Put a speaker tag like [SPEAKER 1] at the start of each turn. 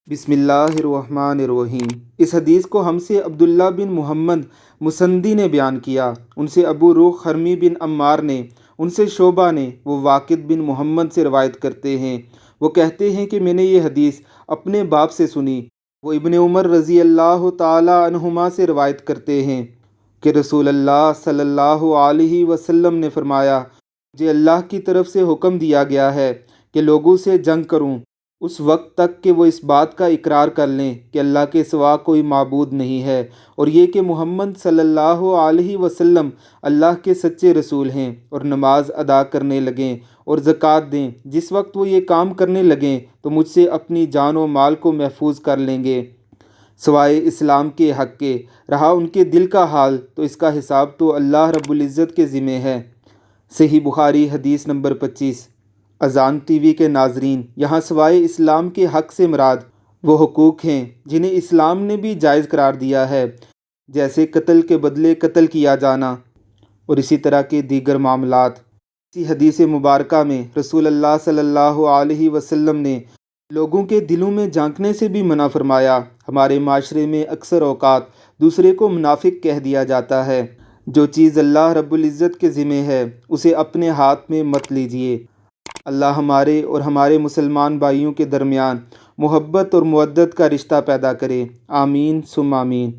[SPEAKER 1] بسم اللہ الرحمن الرحیم۔ اس حدیث کو ہم سے عبداللہ بن محمد مسندی نے بیان کیا، ان سے ابو روح حرمی بن عمار نے، ان سے شعبہ نے، وہ واقد بن محمد سے روایت کرتے ہیں۔ وہ کہتے ہیں کہ میں نے یہ حدیث اپنے باپ سے سنی۔ وہ ابن عمر رضی اللہ تعالی عنہما سے روایت کرتے ہیں کہ رسول اللہ صلی اللہ علیہ وسلم نے فرمایا، مجھے اللہ کی طرف سے حکم دیا گیا ہے کہ لوگوں سے جنگ کروں اس وقت تک کہ وہ اس بات کا اقرار کر لیں کہ اللہ کے سوا کوئی معبود نہیں ہے، اور یہ کہ محمد صلی اللہ علیہ وسلم اللہ کے سچے رسول ہیں، اور نماز ادا کرنے لگیں اور زکوٰۃ دیں۔ جس وقت وہ یہ کام کرنے لگیں تو مجھ سے اپنی جان و مال کو محفوظ کر لیں گے سوائے اسلام کے حق کے۔ رہا ان کے دل کا حال تو اس کا حساب تو اللہ رب العزت کے ذمہ ہے۔ صحیح بخاری حدیث نمبر 25۔ اذان ٹی وی کے ناظرین، یہاں سوائے اسلام کے حق سے مراد وہ حقوق ہیں جنہیں اسلام نے بھی جائز قرار دیا ہے، جیسے قتل کے بدلے قتل کیا جانا اور اسی طرح کے دیگر معاملات۔ اسی حدیث مبارکہ میں رسول اللہ صلی اللہ علیہ وسلم نے لوگوں کے دلوں میں جھانکنے سے بھی منع فرمایا۔ ہمارے معاشرے میں اکثر اوقات دوسرے کو منافق کہہ دیا جاتا ہے۔ جو چیز اللہ رب العزت کے ذمہ ہے اسے اپنے ہاتھ میں مت لیجیے۔ اللہ ہمارے اور ہمارے مسلمان بھائیوں کے درمیان محبت اور مودت کا رشتہ پیدا کرے، آمین ثم آمین۔